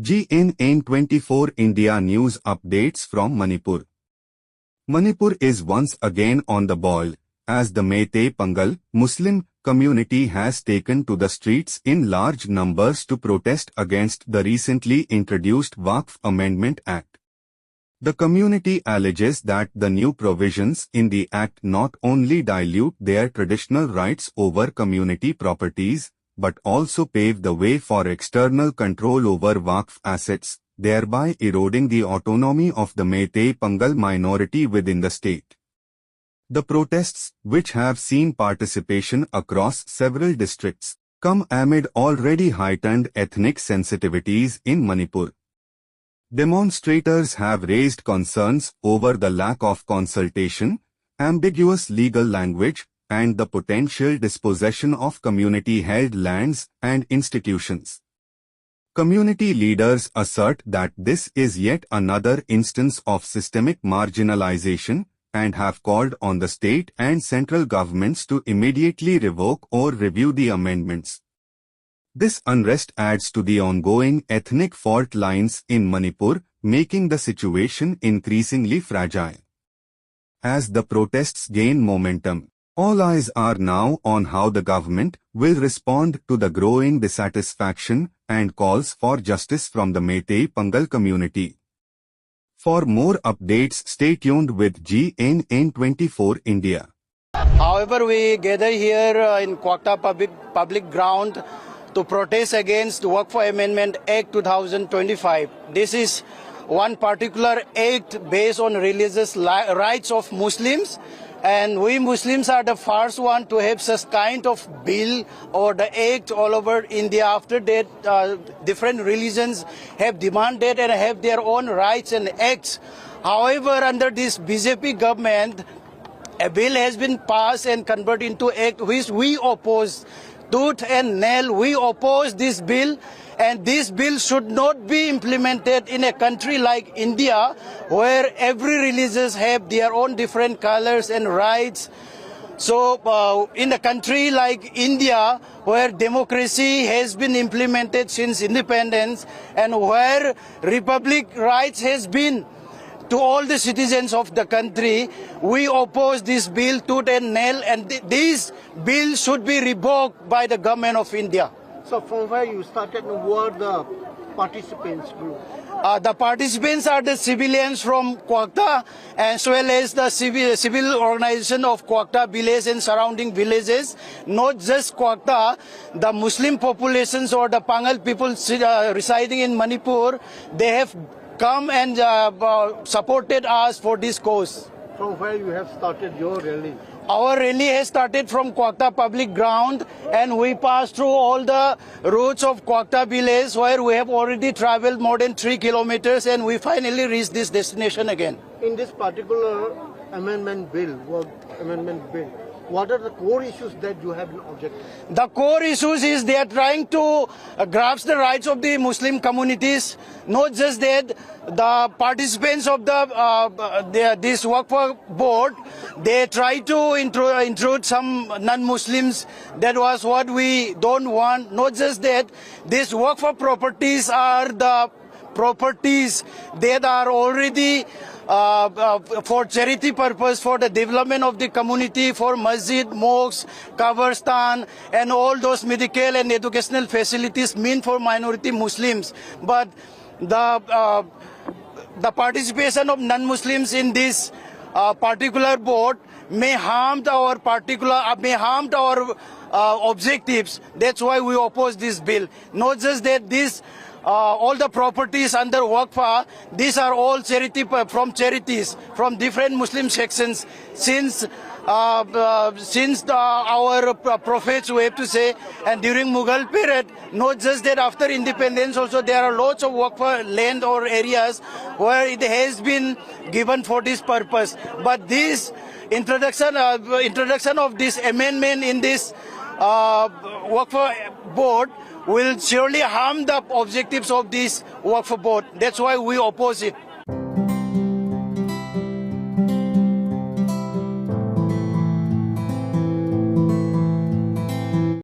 GNN24 India News Updates from Manipur. Manipur is once again on the boil, as the Meitei Pangal Muslim community has taken to the streets in large numbers to protest against the recently introduced Waqf Amendment Act. The community alleges that the new provisions in the Act not only dilute their traditional rights over community properties, but also pave the way for external control over Waqf assets, thereby eroding the autonomy of the Meitei Pangal minority within the state. The protests, which have seen participation across several districts, come amid already heightened ethnic sensitivities in Manipur. Demonstrators have raised concerns over the lack of consultation, ambiguous legal language, and the potential dispossession of community-held lands and institutions. Community leaders assert that this is yet another instance of systemic marginalization and have called on the state and central governments to immediately revoke or review the amendments. This unrest adds to the ongoing ethnic fault lines in Manipur, making the situation increasingly fragile. As the protests gain momentum, all eyes are now on how the government will respond to the growing dissatisfaction and calls for justice from the Meitei Pangal community. For more updates, stay tuned with GNN24 India. However, we gather here in Kwakta public ground to protest against Waqf Amendment Act 2025. This is one particular act based on religious rights of Muslims. And we Muslims are the first one to have such kind of bill or the act all over India. After that, different religions have demanded and have their own rights and acts. However, under this BJP government, a bill has been passed and converted into act which we oppose. Tooth and nail, we oppose this bill. And this bill should not be implemented in a country like India, where every religious have their own different colors and rights. So in a country like India, where democracy has been implemented since independence and where republic rights has been to all the citizens of the country, we oppose this bill tooth and nail, and this bill should be revoked by the government of India. So from where you started, who are the participants group? The participants are the civilians from Kwakta as well as the civil organization of Kwakta village and surrounding villages. Not just Kwakta, the Muslim populations or the Pangal people residing in Manipur, they have come and supported us for this cause. From where you have started your rally? Our rally has started from Kwakta public ground, and we passed through all the routes of Kwakta village, where we have already traveled more than 3 kilometers, and we finally reached this destination again. In this particular amendment bill, what are the core issues that you have objected? The core issues is they are trying to grasp the rights of the Muslim communities. Not just that, the participants of this Waqf board, they try to intrude some non-Muslims. That was what we don't want. Not just that, these Waqf properties are the properties that are already for charity purpose, for the development of the community, for masjid, mosques, kabristan, and all those medical and educational facilities meant for minority Muslims. But the participation of non-Muslims in this particular board may harm our objectives. That's why we oppose this bill. Not just that, all the properties under Waqf, these are all charities from different Muslim sections. Since our prophets, we have to say, and during Mughal period, not just that, after independence also there are lots of Waqf land or areas where it has been given for this purpose. But this introduction of this amendment in this Waqf board will surely harm the objectives of this Waqf board. That's why we oppose it.